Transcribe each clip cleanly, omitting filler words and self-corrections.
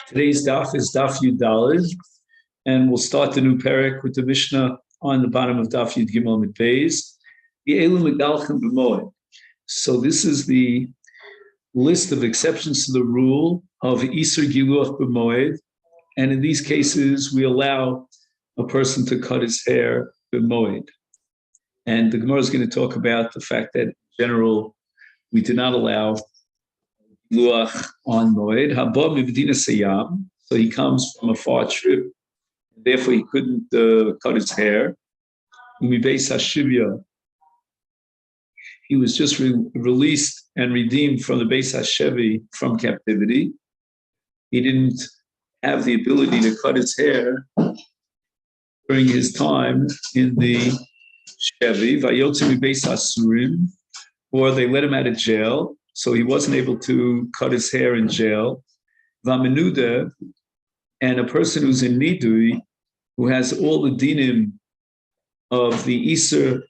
Today's daf is daf Yud Daled, and we'll start the new parak with the Mishnah on the bottom of daf Yud Gimel Mit Beis. So this is the list of exceptions to the rule of Isur Giluach b'Moed, and in these cases we allow a person to cut his hair b'Moed. And the Gemara is going to talk about the fact that in general we do not allow Giluach on Moed. Haba mivdina sayam, so he comes from a far trip, therefore he couldn't cut his hair. Umibeis hashivya, he was just released and redeemed from the Beis Hashevi from captivity. He didn't have the ability to cut his hair during his time in the Shevi, Vayotze Beis Asurim, or they let him out of jail, so he wasn't able to cut his hair in jail. Vamenuda, and a person who's in Nidui, who has all the dinim of the Isur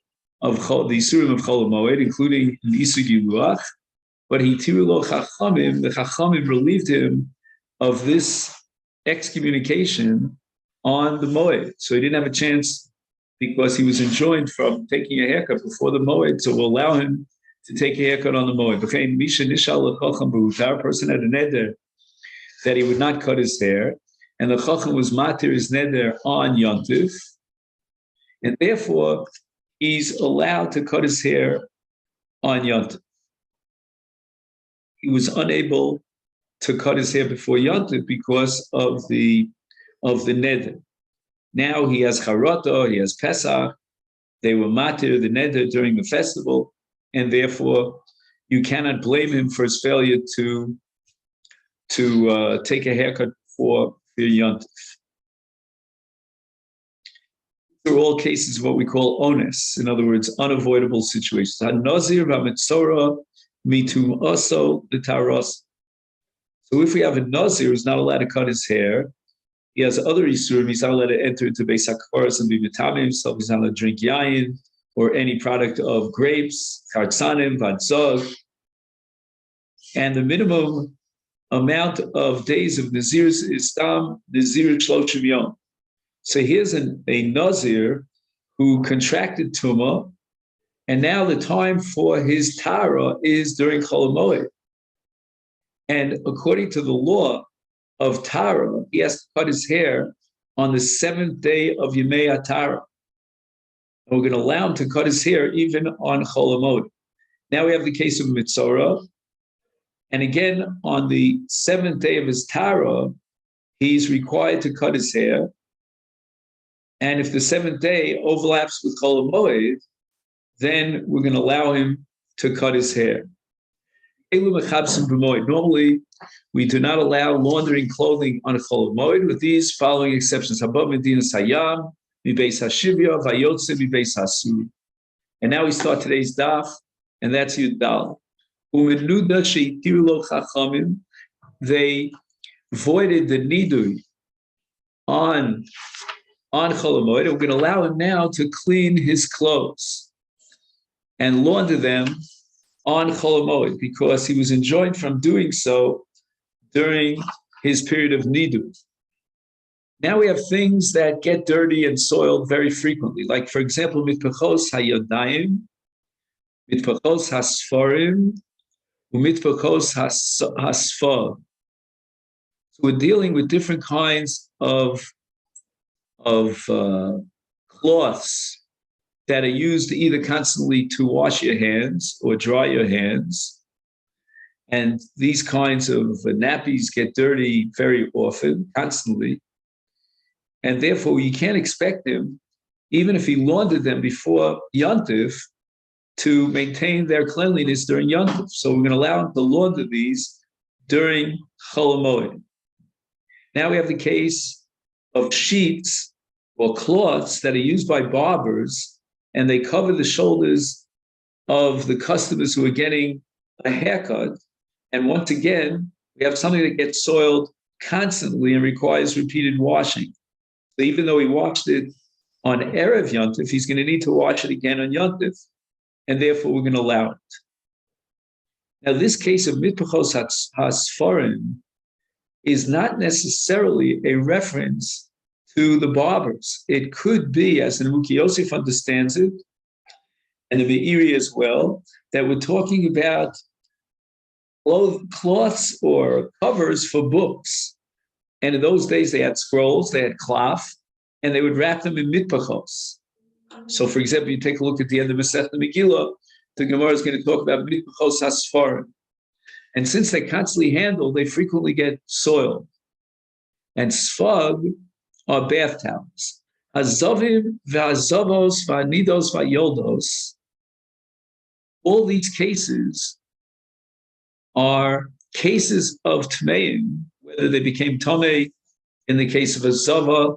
of the Isurim of Chol Moed, including the Isur Giluach, but he tirulo Chachamim, the Chachamim relieved him of this excommunication on the Moed. So he didn't have a chance because he was enjoined from taking a haircut before the Moed, so we'll allow him to take a haircut on the Moed. Our person had a neder that he would not cut his hair, and the Chacham was matir his neder on Yontif, and therefore he's allowed to cut his hair on Yontif. He was unable to cut his hair before Yontif because of the neder. Now he has Charata, he has Pesach. They were matir the neder during the festival, and therefore you cannot blame him for his failure to take a haircut for Yontif. These are all cases of what we call onus, in other words, unavoidable situations. Ha-nazir va-mitzora mitum oso l'taros. So if we have a nazir who's not allowed to cut his hair, he has other isurim, he's not allowed to enter into Beis HaKaparos and be mitamim himself, he's not allowed to drink yayin or any product of grapes, kartzanim, vadzog. And the minimum amount of days of Nazir's is tam Nazir Shloshim Yom. So here's a Nazir who contracted Tumah, and now the time for his Tara is during Chol Moed. And according to the law of Tara, he has to cut his hair on the 7th day of Yemei HaTara. And we're going to allow him to cut his hair even on Chol Moed. Now we have the case of Mitzorah. And again, on the 7th day of his Tara, he's required to cut his hair. And if the 7th day overlaps with Chol Moed, then we're going to allow him to cut his hair. Normally, we do not allow laundering clothing on a Chol Moed with these following exceptions. And now we start today's daf, and that's Yud Dal. They voided the nidui on Chol Moed, and we're going to allow him now to clean his clothes and launder them on Chol Moed because he was enjoined from doing so during his period of nidui. Now we have things that get dirty and soiled very frequently, like, for example, mitpachos hayodayim, mitpachos hasfarim, umitpachos hasfar. So we're dealing with different kinds of cloths that are used either constantly to wash your hands or dry your hands. And these kinds of nappies get dirty very often, constantly. And therefore, you can't expect him, even if he laundered them before Yontif, to maintain their cleanliness during Yontif. So we're going to allow him to launder these during Chol Moed. Now we have the case of sheets or cloths that are used by barbers, and they cover the shoulders of the customers who are getting a haircut. And once again, we have something that gets soiled constantly and requires repeated washing. So even though he washed it on Erev Yontif, he's going to need to wash it again on Yontif, and therefore we're going to allow it. Now, this case of mitpachos hasfarim is not necessarily a reference to the barbers. It could be, as the Muki Yosef understands it, and the Meiri as well, that we're talking about cloths or covers for books. And in those days, they had scrolls, they had cloth, and they would wrap them in mitpachos. So, for example, you take a look at the end of Masechet Megillah, the Gemara is going to talk about mitpachos hasfarim. And since they're constantly handled, they frequently get soiled. And sfag are bath towels. Hazovim v'hazovos v'anidos v'yoldos. All these cases are cases of tmeim, whether they became tomei in the case of a zava,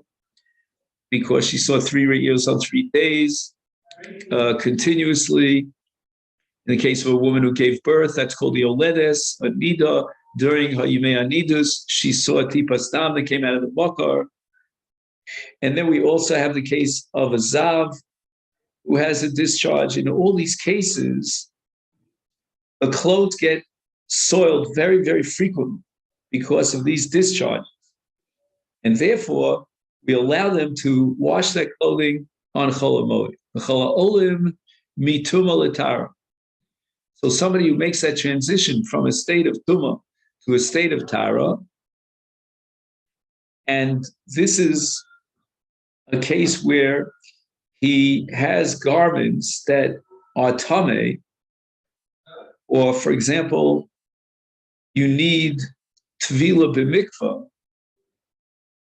because she saw 3 years on 3 days continuously. In the case of a woman who gave birth, that's called the oledes, a nida. During her yimei anidus, she saw a tipas dam that came out of the bakar. And then we also have the case of a zav who has a discharge. In all these cases, the clothes get soiled very, very frequently because of these discharges. And therefore, we allow them to wash their clothing on Chol HaMoed. Chol HaOlim mituma l'tara. So somebody who makes that transition from a state of Tumah to a state of Tara, and this is a case where he has garments that are Tameh, or for example, you need Tvila b'mikvah,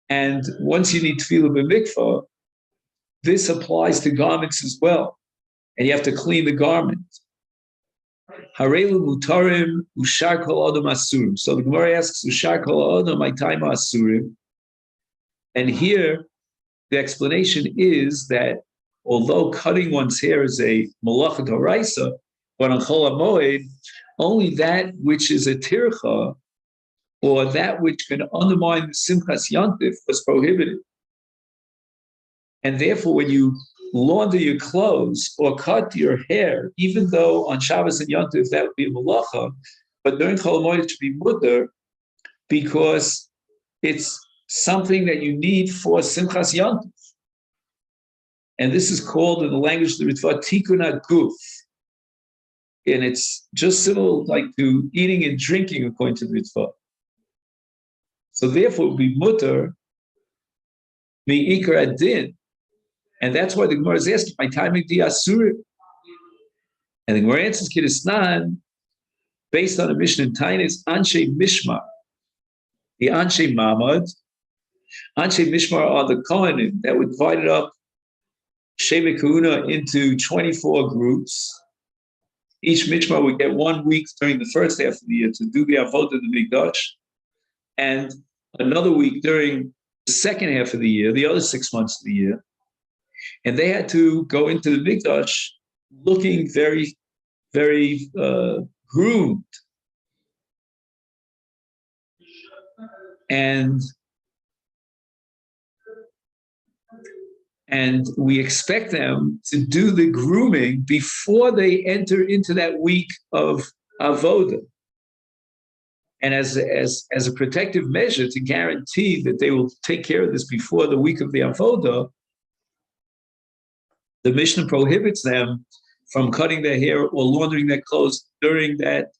and once you need Tvila b'mikvah, this applies to garments as well, and you have to clean the garment. Harelu mutarim ushar kol adam asurim. So the Gemara asks ushar kol adam my time asurim, and here the explanation is that although cutting one's hair is a malacha d'oraisa, but on Chol HaMoed, only that which is a tircha or that which can undermine the simchas yantif was prohibited. And therefore, when you launder your clothes or cut your hair, even though on Shabbos and Yantif that would be a malacha, but during Chol HaMoed it should be mutter because it's something that you need for Simchas Yantif. And this is called in the language of the Ritva Tikkun HaGuf. And it's just similar like to eating and drinking according to the Ritva. So therefore it would be mutter mi'ikar adin. And that's why the Gemara is asking, my timing di asurim. And the Gemara answers Kiddusnan, based on a mission in Tainis, Anshe Mishmar. The Anshe Mamad. Anshe Mishmar are the Kohanim that were divided up, Sheva Kahuna, into 24 groups. Each Mishmar would get 1 week during the first half of the year to do the Avodah of the Mikdash, and another week during the second half of the year, the other 6 months of the year. And they had to go into the Mikdash looking very, very groomed. And we expect them to do the grooming before they enter into that week of Avodah. And as a protective measure to guarantee that they will take care of this before the week of the Avodah, the Mishnah prohibits them from cutting their hair or laundering their clothes during that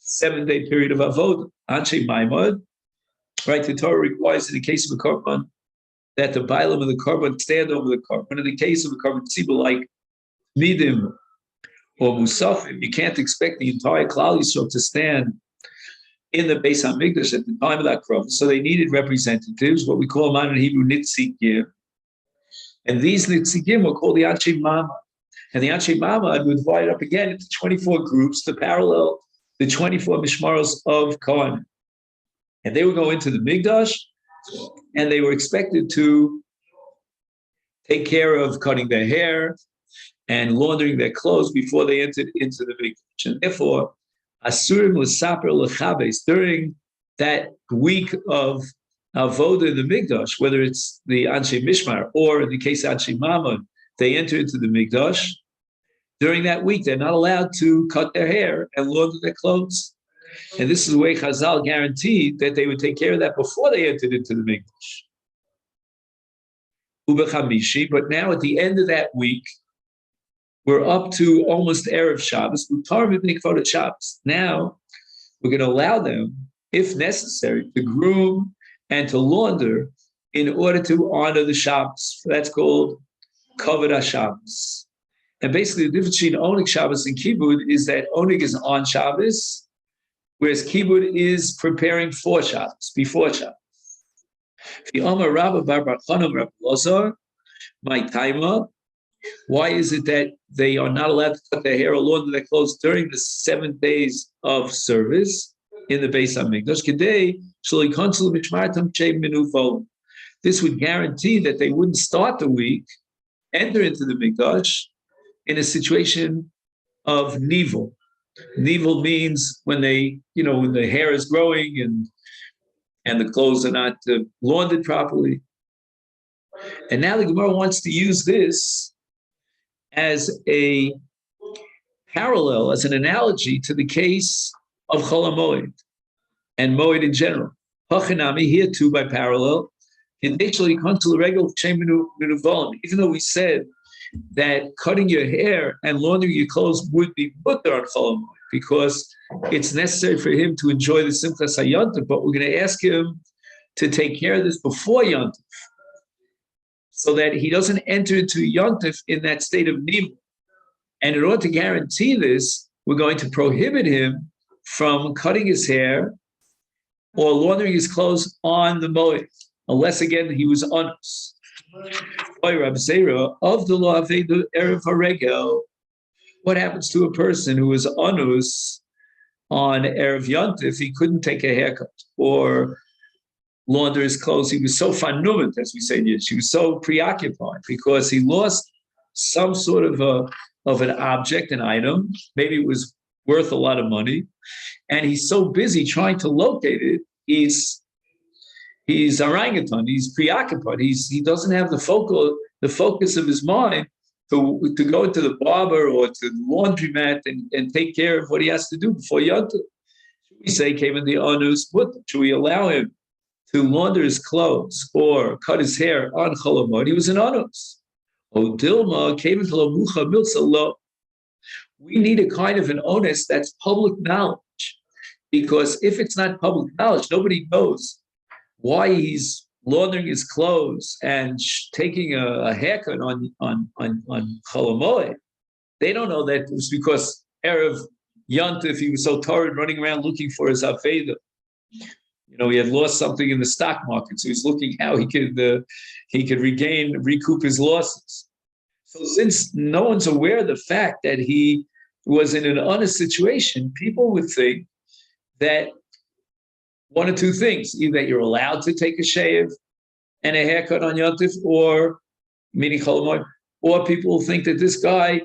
7-day period of Avodah. Anshe Maimad, right? The Torah requires in the case of a korban that the bailam of the korban stand over the korban. In the case of a korban tzibur like midim or musafim, you can't expect the entire Klal Yisrael to stand in the Beis HaMikdash at the time of that korban. So they needed representatives, what we call them in Hebrew nitzikim. And these nitzikim were called the Anshe Mamad. And the Anshe Mamad were divided up again into 24 groups to parallel the 24 mishmaros of Kohanim. And they would go into the Mikdash, and they were expected to take care of cutting their hair and laundering their clothes before they entered into the Mikdash. And therefore, Asurim l'saper l'chabes, during that week of Avodah in the Mikdash, whether it's the Anshe Mishmar or in the case of Anshe Mamad, they enter into the Mikdash. During that week, they're not allowed to cut their hair and launder their clothes. And this is the way Chazal guaranteed that they would take care of that before they entered into the Mikdash. Ubechamishi, but now at the end of that week, we're up to almost Erev Shabbos. Now we're going to allow them, if necessary, to groom and to launder in order to honor the Shabbos. That's called Kavod HaShabbos. And basically, the difference between Onig Shabbos and Kibud is that Onig is on Shabbos, whereas Kibud is preparing for Shabbos, before Shabbos. My timer. Why is it that they are not allowed to cut their hair or launder their clothes during the 7 days of service in the Beis Hamikdash? This would guarantee that they wouldn't start the week, enter into the Mikdash in a situation of nivel. Nivel means when when the hair is growing and the clothes are not laundered properly. And now the Gemara wants to use this as a parallel, as an analogy to the case of Chol Moed and Moed in general. Hachanami, here too by parallel, even though we said that cutting your hair and laundering your clothes would be mutter on Chol Moed because it's necessary for him to enjoy the Simchas HaYontif, but we're going to ask him to take care of this before Yontif, so that he doesn't enter into Yontif in that state of nivel. And in order to guarantee this, we're going to prohibit him from cutting his hair or laundering his clothes on the Moed, unless again he was onus. Of the law of Erev Haregel, what happens to a person who is onus on Erev Yontif? He couldn't take a haircut or launder his clothes. He was so fanumant, as we say in Yiddish. He was so preoccupied because he lost some sort of an object, an item. Maybe it was worth a lot of money, and he's so busy trying to locate it. He's orangutan. He's preoccupied. He doesn't have the focus of his mind to go into the barber or to the laundromat and take care of what he has to do before Yontif. We say came in the onus, but should we allow him to launder his clothes or cut his hair on Chol Moed? He was an onus. O Dilma came into Lamucha Milsa. We need a kind of an onus that's public knowledge, because if it's not public knowledge, nobody knows why he's laundering his clothes and taking a haircut on Chol Moed. They don't know that it was because Erev Yontif he was so tired running around looking for his Aveda. He had lost something in the stock market, so he's looking how he could recoup his losses. So since no one's aware of the fact that he was in an honest situation, people would think that one of two things: either that you're allowed to take a shave and a haircut on Yontif, or meaning Chol Moed, or people think that this guy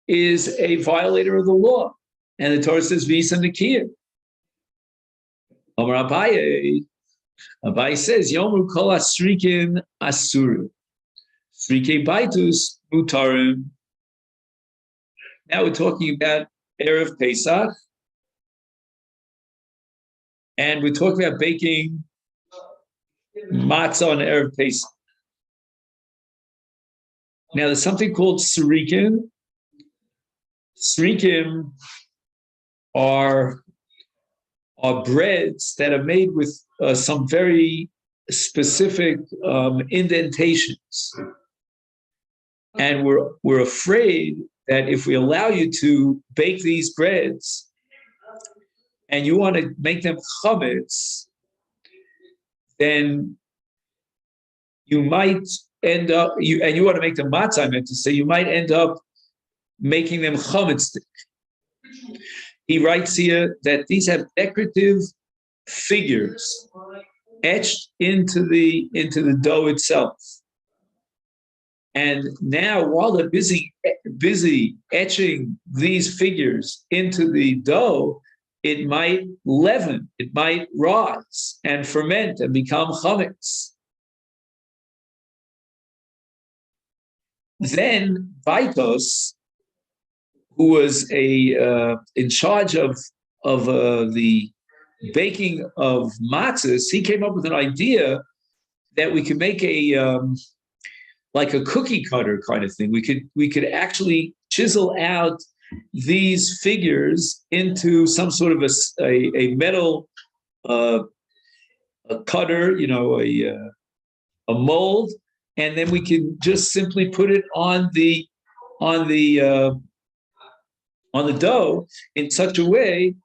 is a violator of the law, and the Torah says V'isa Nikiyah. Abaye says, Yomu kol asrikin asuru. Srike baitus mutarim. Now we're talking about Erev Pesach. And we're talking about baking matzah on Erev Pesach. Now there's something called srikin. Srikim are breads that are made with some very specific indentations. And we're afraid that if we allow you to bake these breads and you want to make them chametz, then you might end up, and you want to make them matzah, I meant to say, you might end up making them chametzdik. He writes here that these have decorative figures etched into the dough itself. And now, while they're busy etching these figures into the dough, it might leaven, it might rise and ferment and become chametz. Then Baitos, who was in charge of the baking of matzahs, he came up with an idea that we could make like a cookie cutter kind of thing. We could actually chisel out these figures into some sort of a metal a cutter, a mold, and then we can just simply put it on the dough in such a way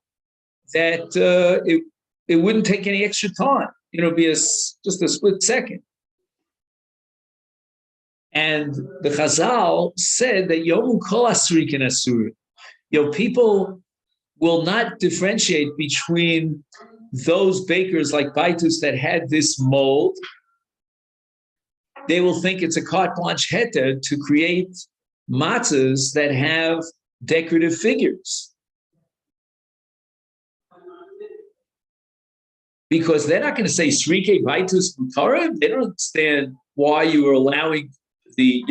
that it wouldn't take any extra time. Be just a split second. And the Chazal said that Yomu kol asrikin asur. People will not differentiate between those bakers like Baitus that had this mold. They will think it's a carte blanche heter to create matzahs that have decorative figures. Because they're not going to say Srike Baitus Mutarim. They don't understand why you are allowing the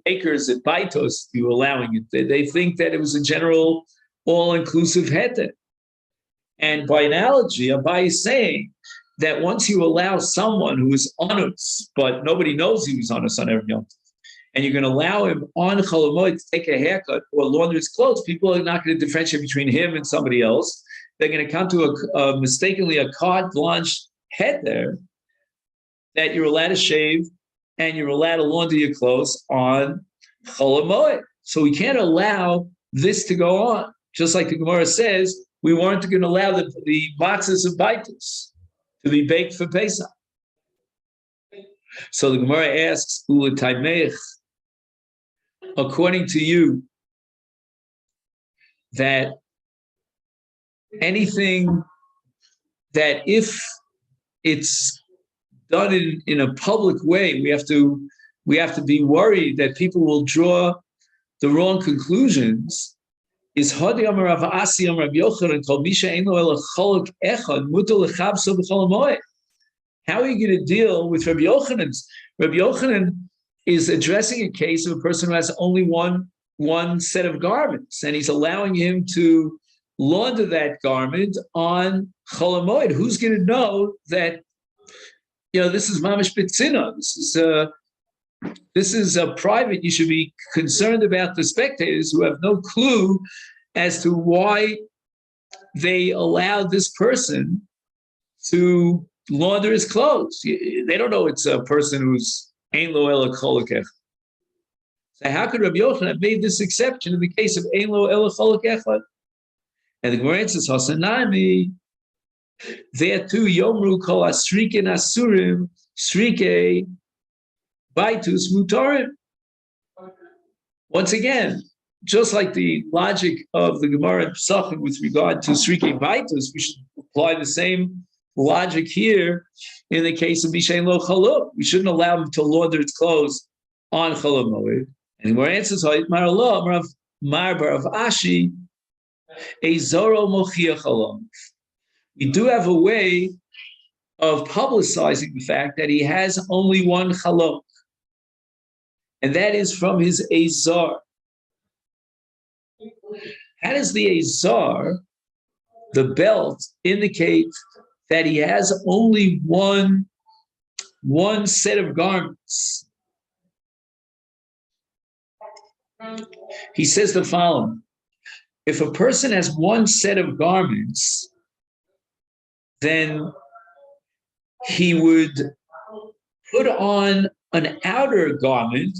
bakers at Baitus, you were allowing it. They think that it was a general all-inclusive heter. And by analogy, Abai is saying that once you allow someone who is honest, but nobody knows he was honest on Erev Yom Tov, and you're going to allow him on Chol Hamoed to take a haircut or launder his clothes, people are not going to differentiate between him and somebody else. They're going to come to mistakenly a carte blanche heter that you're allowed to shave and you're allowed to launder your clothes on Chol Hamoed. So we can't allow this to go on. Just like the Gemara says, we weren't going to allow the matzahs of Baitus to be baked for Pesach. So the Gemara asks, U'letaimech, according to you, that anything that if it's done in a public way, we have to be worried that people will draw the wrong conclusions. Is Hadi Amar Rav Asi Amar Rav Yochanan called Misha Eino El Cholok Echad Mutal Lechabso B'Chol Hamoed? How are you going to deal with Rabbi Yochanan? Rabbi Yochanan is addressing a case of a person who has only one set of garments, and he's allowing him to launder that garment on Chol Hamoed. Who's going to know that this is mamish bitzina? This is a private. You should be concerned about the spectators who have no clue as to why they allowed this person to launder his clothes. They don't know it's a person who's ein lo ela cholok echad. So how could Rabbi Yochanan have made this exception in the case of ein lo ela cholok echad? And the Gemara says, Hasanami, there too, Yomru kol asrikin asurim, srike Baitus mutarim. Once again, just like the logic of the Gemara in Pesachim with regard to Srike Baitus, we should apply the same logic here in the case of Mishain Lo Chaluk. We shouldn't allow him to launder his clothes on Chol Hamoed. And the Gemara answers, Mar Allah, Mar Barav Ashi, Ezoro Mochiach Halam. We do have a way of publicizing the fact that he has only one chalok, and that is from his azar. How does the azar, the belt, indicate that he has only one set of garments? He says the following: if a person has one set of garments, then he would put on an outer garment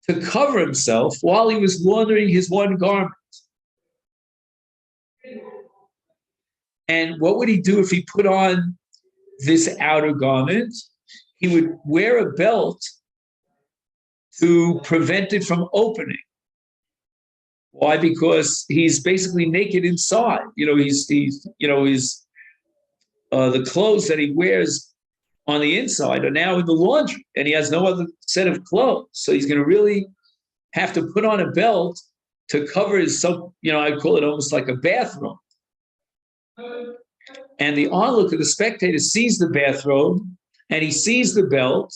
to cover himself while he was laundering his one garment. And what would he do if he put on this outer garment? He would wear a belt to prevent it from opening. Why? Because he's basically naked inside. The clothes that he wears on the inside are now in the laundry, and he has no other set of clothes. So he's going to really have to put on a belt to cover his, I'd call it almost like a bathrobe. And the onlooker, the spectator, sees the bathrobe, and he sees the belt,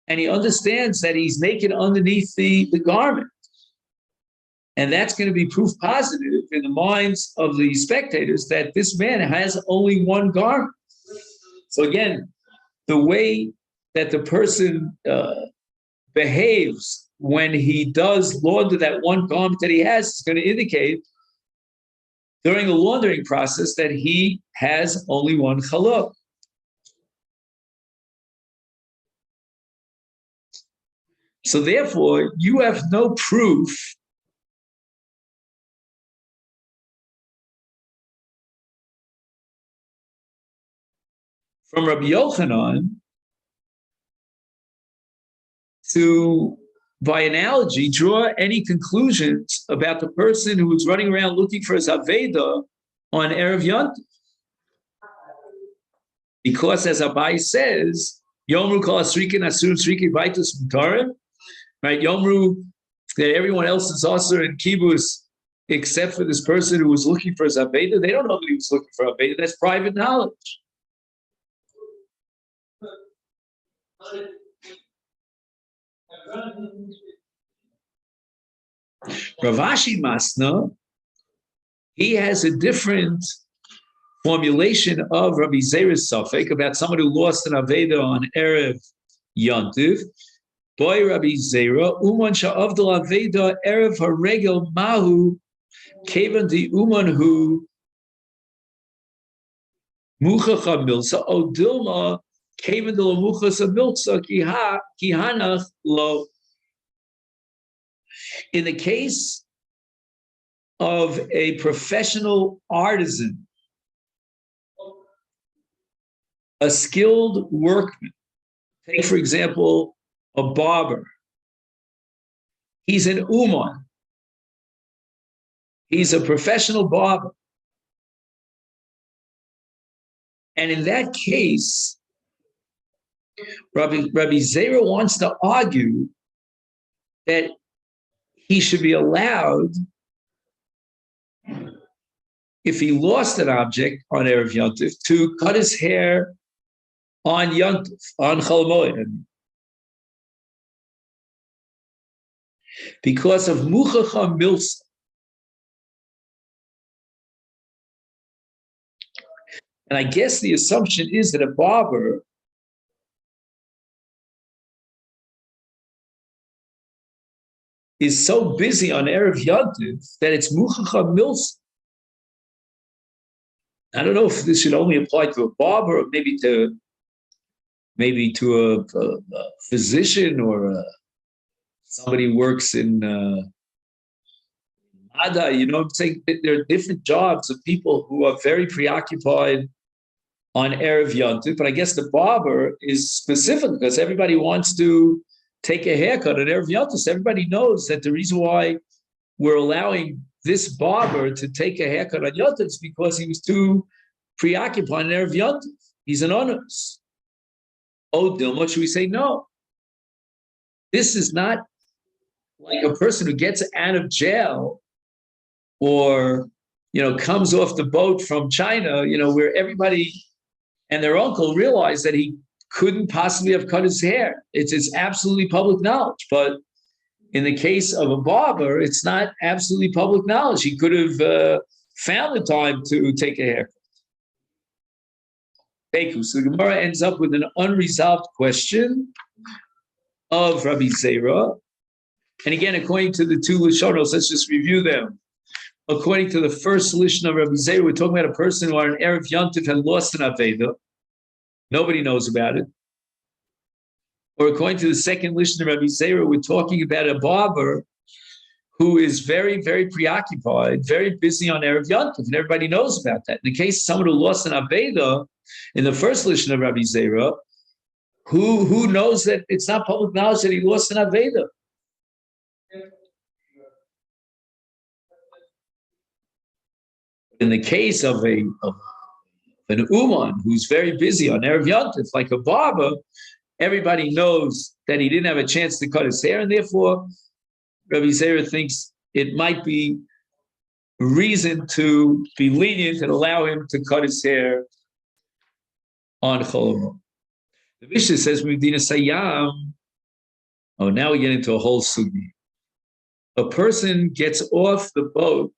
and he understands that he's naked underneath the garment. And that's going to be proof positive in the minds of the spectators that this man has only one garment. So again, the way that the person behaves when he does launder that one garment that he has is going to indicate during the laundering process that he has only one challah. So therefore, you have no proof from Rabbi Yochanan to, by analogy, draw any conclusions about the person who is running around looking for his Aveda on Erev Yontif. Because as Abai says, Yomru kol asrikin asur srikin baitus mutarim, right? Yomru, that everyone else is also in kibbutz except for this person who was looking for his Aveda. They don't know that he was looking for Aveda. That's private knowledge. Rav Ashi Masna, he has a different formulation of Rabbi Zera's Safek about someone who lost an Aveda on Erev Yontiv. Boy Rabbi Zera, Uman sha'avdal Aveda Erev haregel mahu kevan di Uman hu muchacha milsa odilma kevan de la muchasa milsa kihanach lo. In the case of a professional artisan, a skilled workman, take for example, a barber. He's an uman. He's a professional barber. And in that case, Rabbi Zera wants to argue that he should be allowed, if he lost an object on Erev Yontif, to cut his hair on Yontif, on Chol Moed, because of Muchacha Milsa. And I guess the assumption is that a barber is so busy on Erev Yontif that it's Muchacha Milsa. I don't know if this should only apply to a barber or maybe to a physician or somebody who works in Ada. You know, I'm saying that there are different jobs of people who are very preoccupied on Erev Yontif, but I guess the barber is specific because everybody wants to take a haircut on Erev Yontif. So everybody knows that the reason why we're allowing this barber to take a haircut on Yontif is because he was too preoccupied on Erev Yontif. He's an onus. Oh, Dilma, should we say no? This is not like a person who gets out of jail or, comes off the boat from China, where everybody and their uncle realized that he couldn't possibly have cut his hair. It's absolutely public knowledge. But in the case of a barber, it's not absolutely public knowledge. He could have found the time to take a haircut. So the Gemara ends up with an unresolved question of Rabbi Zera. And again, according to the two Lishonos, let's just review them. According to the first Lishon of Rabbi Zera, we're talking about a person who on an Erev Yontif had lost an Aveda. Nobody knows about it. Or according to the second Lishon of Rabbi Zera, we're talking about a barber who is very, very preoccupied, very busy on Erev Yontif, and everybody knows about that. In the case of someone who lost an Aveda, in the first Lishon of Rabbi Zera, who knows that it's not public knowledge that he lost an Aveda? In the case of an Uman who's very busy on Erev Yontif, like a barber, everybody knows that he didn't have a chance to cut his hair, and therefore Rabbi Zera thinks it might be reason to be lenient and allow him to cut his hair on Chol Hamoed. The Mishnah says, Medina Sayam. Oh, now we get into a whole sugi. A person gets off the boat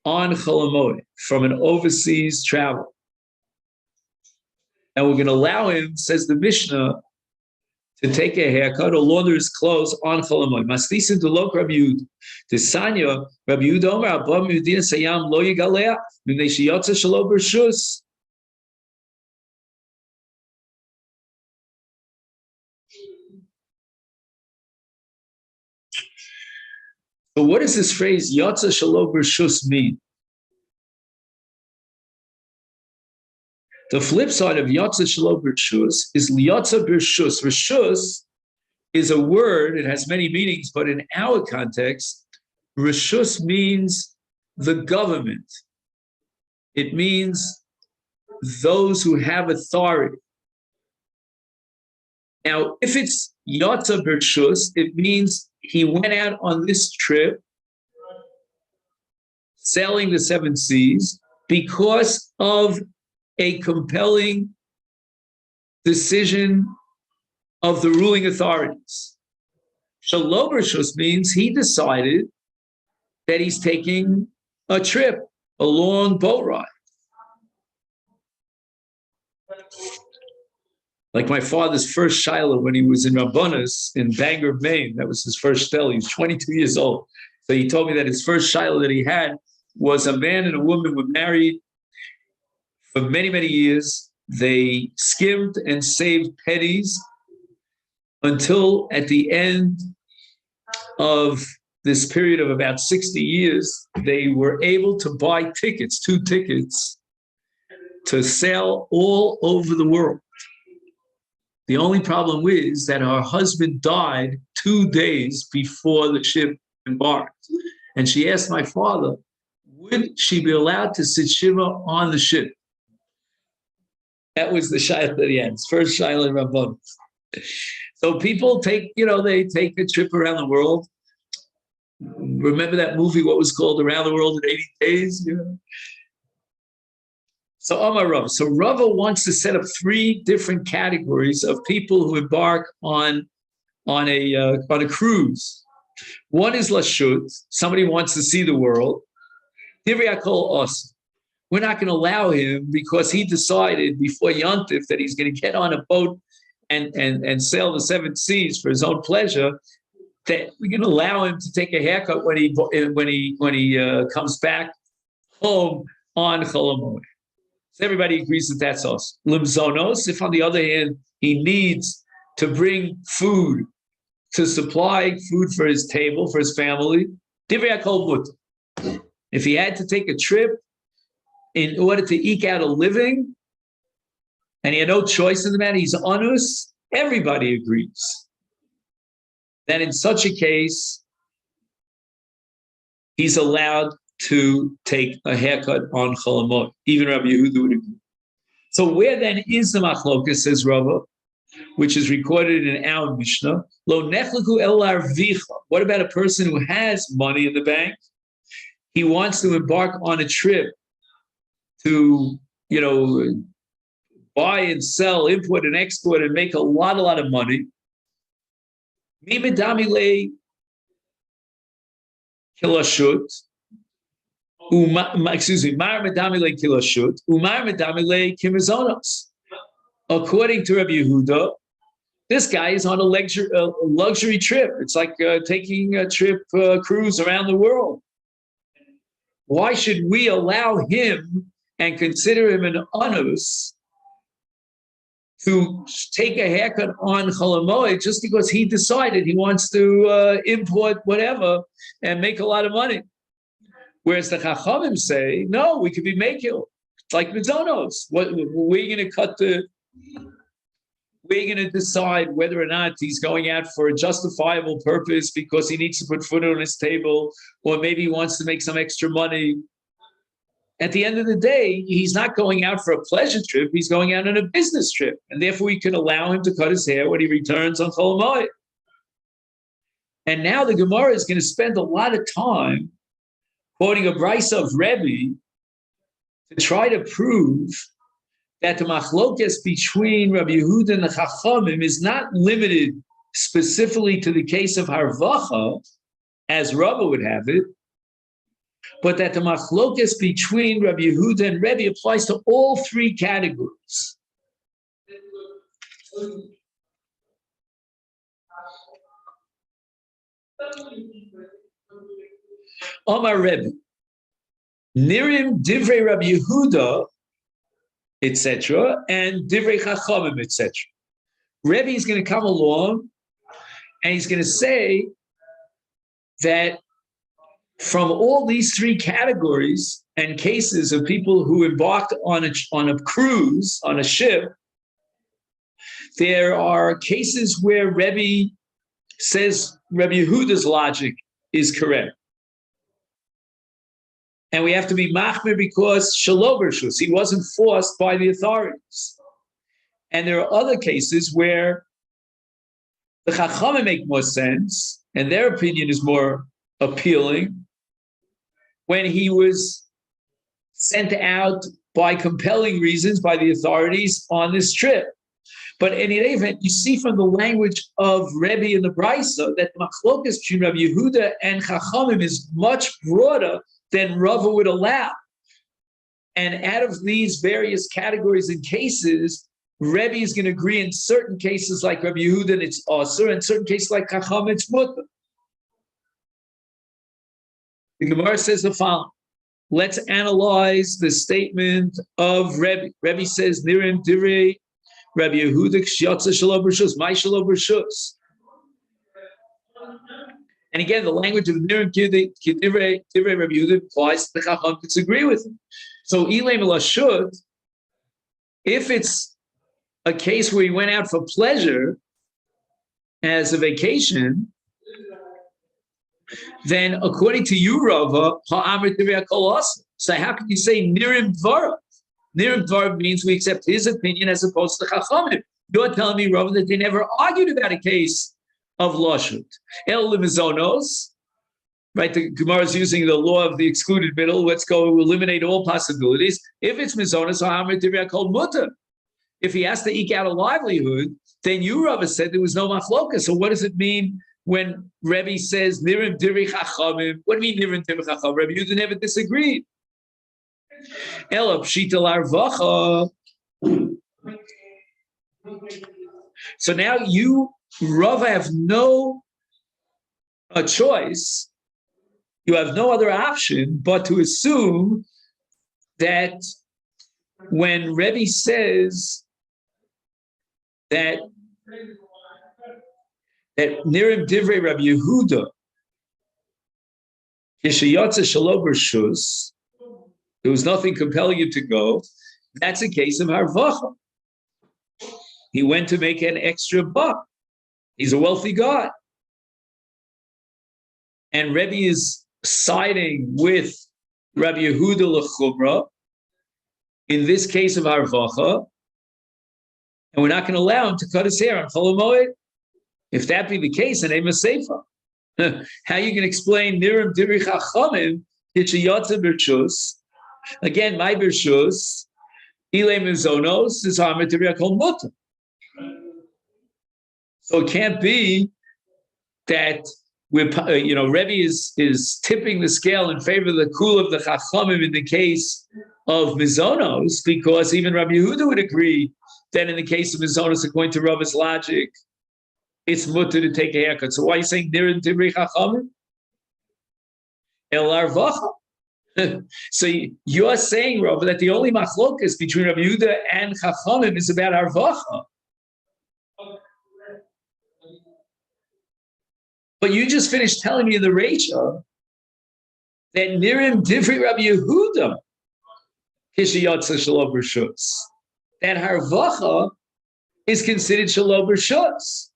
on Chol Hamoed from an overseas travel, and we're going to allow him, says the Mishnah, to take a haircut or launder his clothes on Chol Hamoed. Maslisin to lok Rabbi Yud. Tisanya Rabbi Yud Omer Abba Miyudin Sayam Lo Yigalea Mipnei Sheyotza Shelo B'Rshus. So what does this phrase Yotza Shelo B'Rshus mean? The flip side of Yotza Shelo B'Rshus is Yotza B'Rshus. Rshus is a word, it has many meanings, but in our context, Rshus means the government. It means those who have authority. Now, if it's Yotza B'Rshus, it means he went out on this trip, sailing the seven seas, because of a compelling decision of the ruling authorities. Shelo B'Rshus means he decided that he's taking a trip, a long boat ride. Like my father's first shiloh when he was in Rabbanas in Bangor, Maine. That was his first shtel. He was 22 years old. So he told me that his first shiloh that he had was a man and a woman were married for many, many years. They skimmed and saved pennies until at the end of this period of about 60 years, they were able to buy tickets, 2 tickets, to sail all over the world. The only problem is that her husband died 2 days before the ship embarked. And she asked my father, would she be allowed to sit Shiva on the ship? That was the shiloh that he had, his first shiloh in Rabbanan. So people take, they take a trip around the world. Remember that movie, what was called Around the World in 80 Days? So Amar Rava. So Rava wants to set up 3 different categories of people who embark on a cruise. One is Lashut, somebody wants to see the world. Divrei Hakol Os. We're not going to allow him because he decided before Yontif that he's going to get on a boat and sail the 7 seas for his own pleasure. That we're going to allow him to take a haircut when he comes back home on Chol Hamoed. So everybody agrees that that's us. Limzonos, if on the other hand, he needs to bring food, to supply food for his table, for his family, Divrei Hakol Mutar. If he had to take a trip in order to eke out a living, and he had no choice in the matter, he's honest, everybody agrees that in such a case, he's allowed to take a haircut on Chol Hamoed. Even Rabbi Yehuda would agree. So where then is the machlokas, says Rava, which is recorded in our Mishnah? Lo nechleku el arvicha. What about a person who has money in the bank? He wants to embark on a trip to, buy and sell, import and export, and make a lot of money. Mimedamile kilashut. Mar medamile kilashut. Umar medamile kimizonos. According to Rabbi Yehuda, this guy is on a luxury trip. It's like taking a trip cruise around the world. Why should we allow him and consider him an anus to take a haircut on Chol Hamoed just because he decided he wants to import whatever and make a lot of money? Whereas the Chachamim say, no, we could be makil, like Mizonos. We're going to we're going to decide whether or not he's going out for a justifiable purpose because he needs to put food on his table, or maybe he wants to make some extra money. At the end of the day, he's not going out for a pleasure trip. He's going out on a business trip. And therefore, we can allow him to cut his hair when he returns on Chol Hamoed. And now the Gemara is going to spend a lot of time quoting a brisa of Rebbe to try to prove that the machlokes between Rabbi Yehuda and the Chachamim is not limited specifically to the case of Harvacha, as Rava would have it, but that the machlokes between Rabbi Yehuda and Rebbe applies to all three categories. Omar Rebbe, Nirim Divrei Rabbi Yehuda, etc., and Divrei Chachamim, etc. Rebbe is going to come along and he's going to say that from all these three categories and cases of people who embarked on a cruise, on a ship, there are cases where Rebbe says Rabbi Yehuda's logic is correct. And we have to be machmir because shalom b'rshus, he wasn't forced by the authorities. And there are other cases where the Chachamim make more sense, and their opinion is more appealing, when he was sent out by compelling reasons by the authorities on this trip. But in any event, you see from the language of Rebbe in the Brisa that the machlokas between Rabbi Yehuda and Chachamim is much broader than Rava would allow. And out of these various categories and cases, Rebbe is going to agree in certain cases like Rabbi Yehuda and it's asur, and certain cases like Chacham it's mutter. The Gemara says the following. Let's analyze the statement of Rebbe. Rebbe says, Nirim Divrei Rabbi Yehuda Kshyatza Shalom B'Rshus, My Shalom B'Rshus. And again, the language of Nirim Divrei Rabbi Yehuda implies that the Chacham disagree with him. So Ilay Melashut, if it's a case where he went out for pleasure as a vacation, then according to you, Rava, so how can you say Nirim Dvarav? Nirim Dvarav means we accept his opinion as opposed to Chachamim. You're telling me, Rava, that they never argued about a case of Lashut. El Limizonos, right? The Gemara is using the law of the excluded middle. Let's go eliminate all possibilities. If it's Mizonos, called Mutter. If he has to eke out a livelihood, then you, Rava, said there was no machloka. So what does it mean when Rebbe says Nirim Divrei Chachamim? What do you mean Nirim Divrei Chachamim? Rebbe Yehuda never disagreed. Ela Pshita Larvacha. So now you, Rava, have no choice. You have no other option but to assume that when Rebbe says that Nirim Divrei Rabbi Yehuda Kishayatza Shalom B'Rshus, there was nothing compelling you to go. That's a case of harvacha. He went to make an extra buck. He's a wealthy guy, and Rebbe is siding with Rabbi Yehuda l'chumra in this case of harvacha. And we're not going to allow him to cut his hair on Chol Moed. If that be the case, then Ema Seifa. How are you going to explain Nirim Divrei Chachamim Hitchayatza B'Rshus? Again, my B'Rshus, Ilay Mizonos is Hamar Divrei Kol Mutter. So it can't be that we're, Rebbe is tipping the scale in favor of the kul of the Chachamim in the case of Mizonos, because even Rabbi Yehuda would agree that in the case of Mizonos, according to Rava's logic, it's mutter to take a haircut. So why are you saying Nirim Divrei Chachamim? El Arvacha. So you're saying, Rava, that the only machlokas between Rabbi Yehuda and Chachamim is about Arvacha. But you just finished telling me in the Reisha that Nirim Divrei Rabbi Yehuda Kishayatza Shalom B'Rshus, that harvacha is considered Shalom B'Rshus,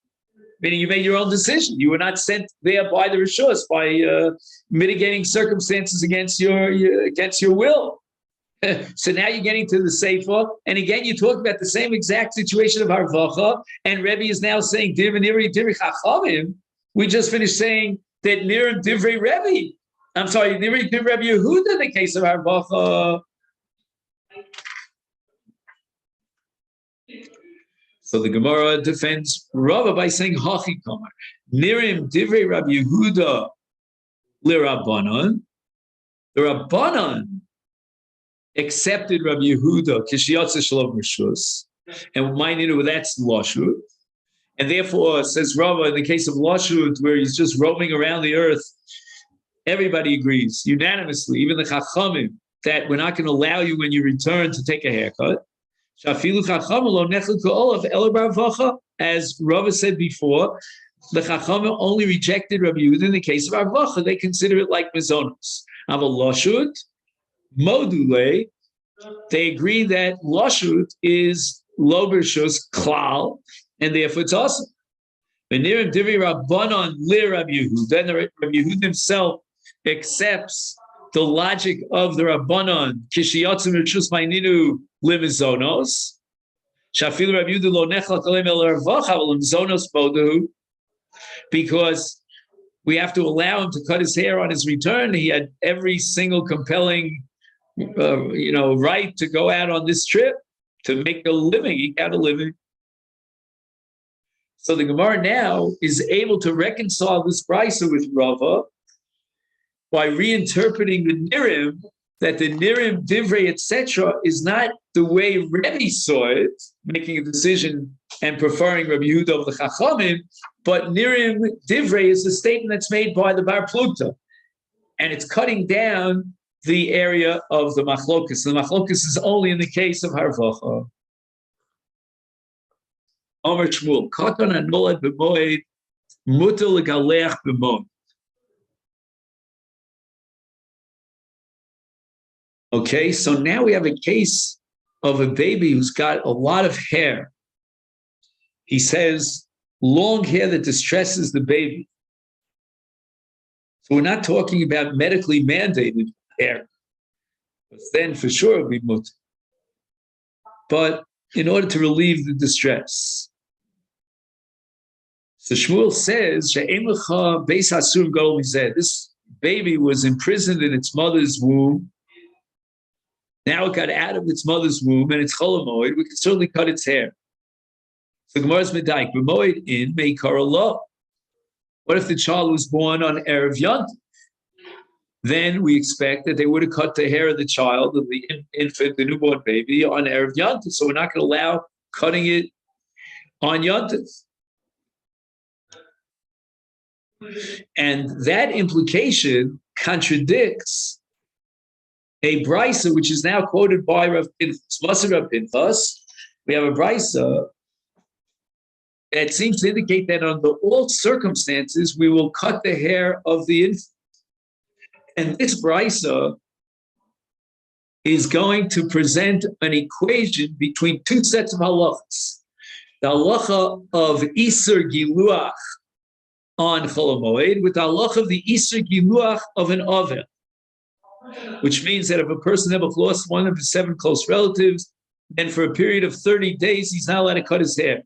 meaning you made your own decision. You were not sent there by the Rishus, by mitigating circumstances against your will. So now you're getting to the Sefer, and again you talk about the same exact situation of harvacha, and Rebbe is now saying Divrei Chachamim. We just finished saying that Nirim Divrei Rebbe. I'm sorry, Nirim Divrei Rabbi Yehuda in the case of harvacha. So the Gemara defends Rava by saying Hachi Kamar. Nirim Divrei Rabbi Yehuda lirabanan. The Rabbanan accepted Rabbi Yehuda kishiyatza shalom rishus, and mine that's lashut. And therefore, says Rava, in the case of lashut, where he's just roaming around the earth, everybody agrees unanimously, even the Chachamim, that we're not going to allow you when you return to take a haircut. As Rava said before, the Chachamim only rejected Rabbi Yehuda in the case of Arvacha. They consider it like Mizonos. Aval Lashut, Module, they agree that Lashut is Lo B'Rishus Klal, and therefore it's awesome. Then Rabbi Yehuda himself accepts the logic of the Rabbanon, Kishiyatzim Rishus Ma'ininu Limizonos, Shafil Rabbi Yehuda Lo Nechlach Alem El Arvacha Limzonos Modu, because we have to allow him to cut his hair on his return. He had every single compelling, right to go out on this trip to make a living. He got a living. So the Gemara now is able to reconcile this brisa with Rava by reinterpreting the Nirim, that the Nirim, Divrei, etc., is not the way Rebbe saw it, making a decision and preferring Rabbi Yehuda over the Chachamim, but Nirim, Divrei is a statement that's made by the Bar Plukta, and it's cutting down the area of the Machlokus. The Machlokus is only in the case of Harvacha. Omer Shmuel, Katan anolad b'moed, mutar legaleach b'moed. Okay, so now we have a case of a baby who's got a lot of hair. He says, long hair that distresses the baby. So we're not talking about medically mandated hair, because then for sure it would be mutar. But in order to relieve the distress. So Shmuel says, this baby was imprisoned in its mother's womb. Now it got out of its mother's womb and it's Chol Moed. We can certainly cut its hair. So Gemara's Medaik, Moed in Meikar Allah. What if the child was born on Erev Yontif? Then we expect that they would have cut the hair of the child, of the infant, the newborn baby, on Erev Yontif. So we're not going to allow cutting it on Yontif. And that implication contradicts a brisa, which is now quoted by Rav Pinchas. We have a brisa that seems to indicate that under all circumstances, we will cut the hair of the infant. And this brisa is going to present an equation between two sets of halachas. The halacha of Isur Giluach on Chol Moed with the halacha of the Isur Giluach of an Ovel, which means that if a person ever lost one of his 7 close relatives, then for a period of 30 days, he's not allowed to cut his hair.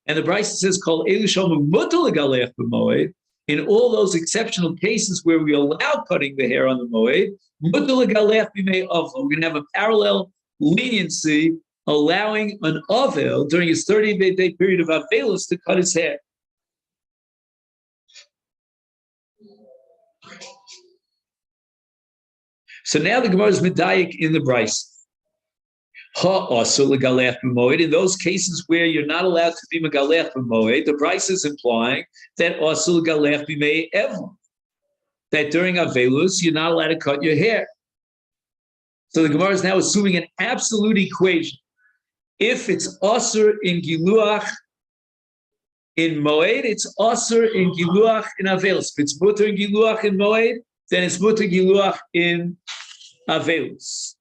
And the Brisa says, "Kol elu shomu mutar legalech b'moed." In all those exceptional cases where we allow cutting the hair on the moed, mutar legalech b'mei avil. We're going to have a parallel leniency allowing an avel during his 30-day period of avelus to cut his hair. So now the Gemara is medayik in the Brisa. In those cases where you're not allowed to be megalech b'moed, the Brisa is implying that asul galech b'mei evon, that during avelus you're not allowed to cut your hair. So the Gemara is now assuming an absolute equation. If it's asur in giluach in moed, it's asur in giluach in avelus. If it's mutar in giluach in moed, then it's mutar giluach in avelus.